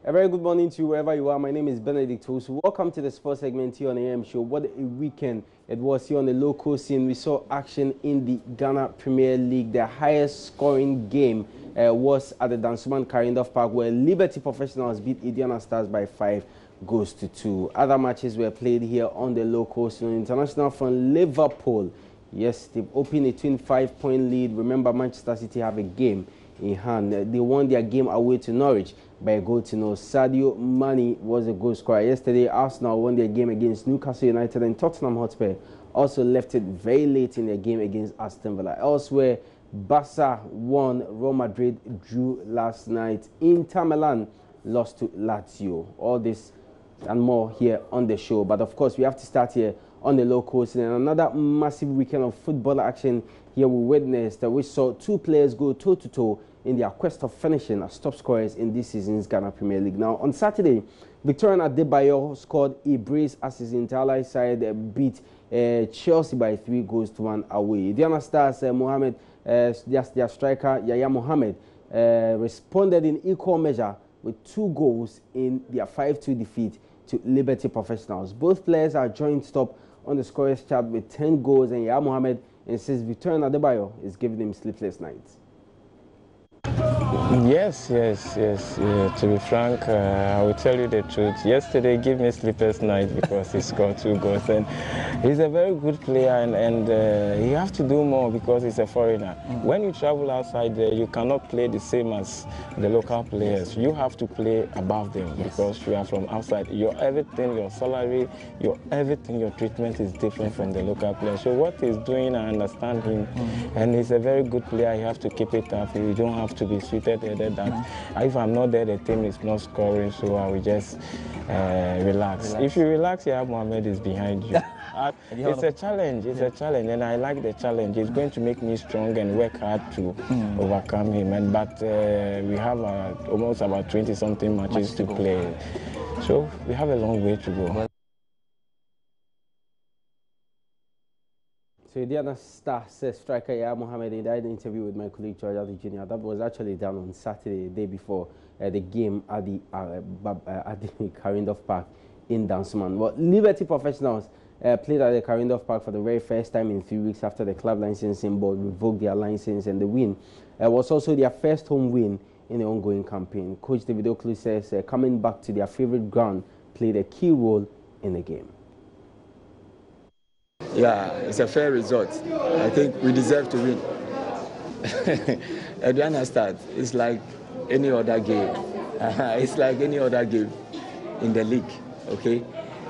A very good morning to you wherever you are. My name is Benedict Osu. Welcome to the sports segment here on the AM Show. What a weekend it was here on the local scene. We saw action in the Ghana Premier League. The highest scoring game was at the Dansoman Karindorf Park, where Liberty Professionals beat Indiana Stars by 5-2. Other matches were played here on the local scene. International from Liverpool. Yes, they've opened a 25-point lead. Remember, Manchester City have a game in hand. They won their game away to Norwich by a goal to nil. Sadio Mane was a goal scorer. Yesterday, Arsenal won their game against Newcastle United, and Tottenham Hotspur also left it very late in their game against Aston Villa. Elsewhere, Barca won, Real Madrid drew last night. Inter Milan lost to Lazio. All this and more here on the show. But of course, we have to start here on the local scene. And another massive weekend of football action here we witnessed that we saw two players go toe-to-toe in their quest of finishing as top scorers in this season's Ghana Premier League. Now, on Saturday, Victorian Adebayo scored a brace as his entire side beat Chelsea by 3-1 away. Indiana Stars, their striker, Yaya Mohammed, responded in equal measure with 2 goals in their 5-2 defeat to Liberty Professionals. Both players are joint top on the scorers chart with 10 goals, and Yaya Mohammed insists Victorian Adebayo is giving him sleepless nights. Yes. To be frank, I will tell you the truth. Yesterday gave me sleepless night because he scored 2 goals, and he's a very good player, and you have to do more because he's a foreigner. When you travel outside there, you cannot play the same as the local players. You have to play above them because you are from outside. Your everything, your salary, your everything, your treatment is different from the local players. So what he's doing, I understand him, and he's a very good player. You have to keep it up. You don't have to be suited that if I'm not there, the team is not scoring, so I will just relax. If you relax, yeah, Mohammed is behind you. It's a challenge. It's a challenge, and I like the challenge. It's going to make me strong and work hard to overcome him. But we have almost about 20-something matches to play, so we have a long way to go. So the other star says striker Yaya Mohammed in that interview with my colleague George Adi Jr. That was actually done on Saturday, the day before the game at the Karindorf Park in Dansoman. Well, Liberty Professionals played at the Karindorf Park for the very first time in 3 weeks after the club licensing board revoked their license, and the win was also their first home win in the ongoing campaign. Coach David Oakley says coming back to their favorite ground played a key role in the game. Yeah, it's a fair result. I think we deserve to win. Indiana Stars, it's like any other game. It's like any other game in the league, okay?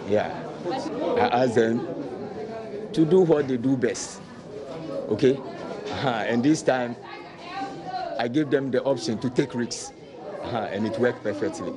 Yeah. I ask them to do what they do best, okay? And this time, I give them the option to take risks, and it worked perfectly.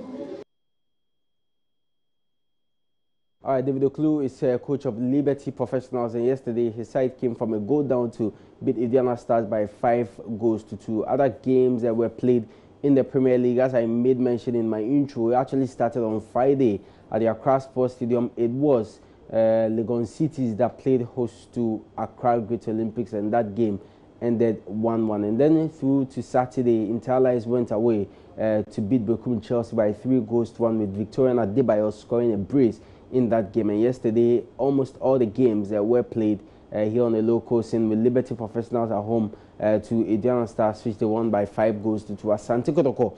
All right, David Oakley is coach of Liberty Professionals, and yesterday his side came from a goal down to beat Indiana Stars by 5-2. Other games that were played in the Premier League, as I made mention in my intro, it actually started on Friday at the Accra Sports Stadium. It was Legon Cities that played host to Accra Great Olympics, and that game ended 1-1. And then through to Saturday, Interlies went away to beat Bekum Chelsea by 3-1 with Victorian Adebayo scoring a brace in that game. And yesterday, almost all the games that were played here on the local scene, with Liberty Professionals at home to Indiana Stars, which they won by 5-2. Asante Kotoko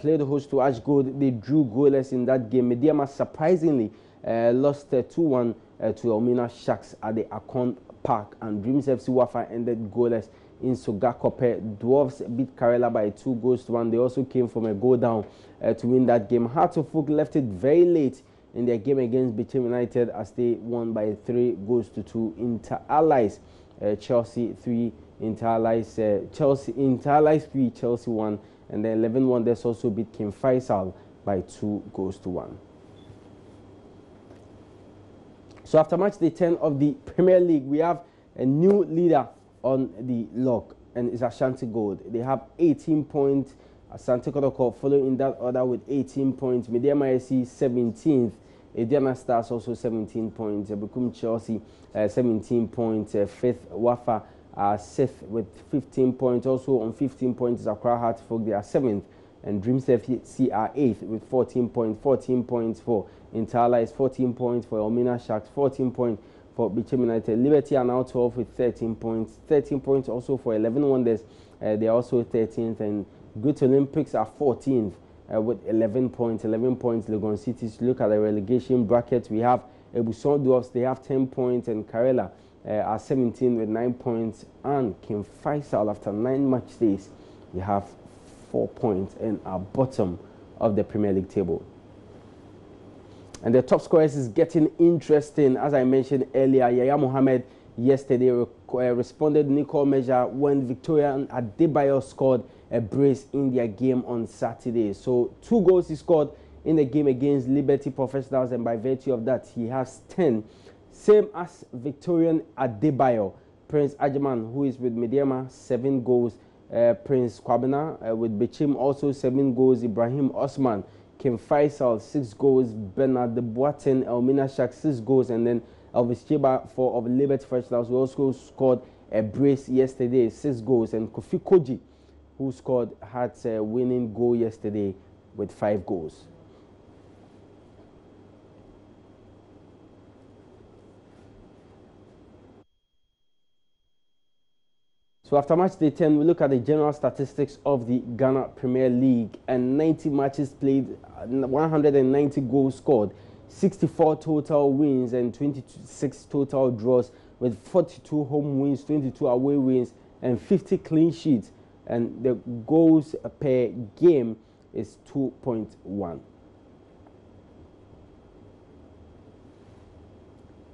played host to Ash Gold. They drew goalless in that game. Mediama surprisingly lost 2-1 to Elmina Sharks at the Akon Park, and Dreams FC Wafa ended goalless in Sogakope. Dwarfs beat Karela by 2-1. They also came from a goal down to win that game. Hearts of Oak left it very late in their game against Bichim United as they won by 3-2. Inter-Allies, Chelsea 3, Inter-Allies 3, Chelsea 1, and then 11 Wonders also beat King Faisal by 2-1. So after match day 10 of the Premier League, we have a new leader on the log, and it's Ashanti Gold. They have 18 points. Asante Kotoko following in that order with 18 points. Mediama SC 17th. Indiana Stars also 17 points. Bekum Chelsea 17 points. 5th Wafa 6th with 15 points. Also on 15 points is Accra Hearts Folk. They are 7th and Dreams FC are 8th with 14 points. 14 points for Intala is 14 points for Elmina Sharks, 14 points for Bichim United. Liberty are now 12 with 13 points. 13 points also for 11 Wonders. They are also 13th, and Good Olympics are 14th with 11 points. 11 points. Legon Cities. Look at the relegation bracket. We have Ebuson Dwarfs. They have 10 points, and Karela are 17 with 9 points. And King Faisal, after 9 match days, they have 4 points and are bottom of the Premier League table. And the top scorers is getting interesting. As I mentioned earlier, Yaya Mohammed yesterday responded in equal measure when Victorian Adebayo scored a brace in their game on Saturday. So 2 goals he scored in the game against Liberty Professionals, and by virtue of that, he has 10. Same as Victorian Adebayo. Prince Ajiman, who is with Mediama, 7 goals. Prince Kwabena with Bichim, also 7 goals. Ibrahim Osman, Kim Faisal, 6 goals. Bernard de Boaten, Elmina Shak, 6 goals. And then Elvis Chiba of Liberty Professionals, who also scored a brace yesterday, 6 goals. And Kofi Koji, who had a winning goal yesterday with 5 goals. So after match day 10, we look at the general statistics of the Ghana Premier League, and 90 matches played, 190 goals scored, 64 total wins and 26 total draws, with 42 home wins, 22 away wins, and 50 clean sheets. And the goals per game is 2.1.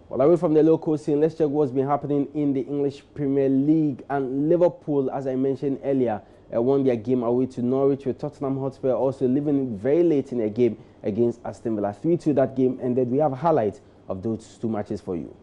Well, away from the local scene, let's check what's been happening in the English Premier League. And Liverpool, as I mentioned earlier, won their game away to Norwich, with Tottenham Hotspur also leaving very late in their game against Aston Villa. 3-2 that game ended. We have a highlight of those 2 matches for you.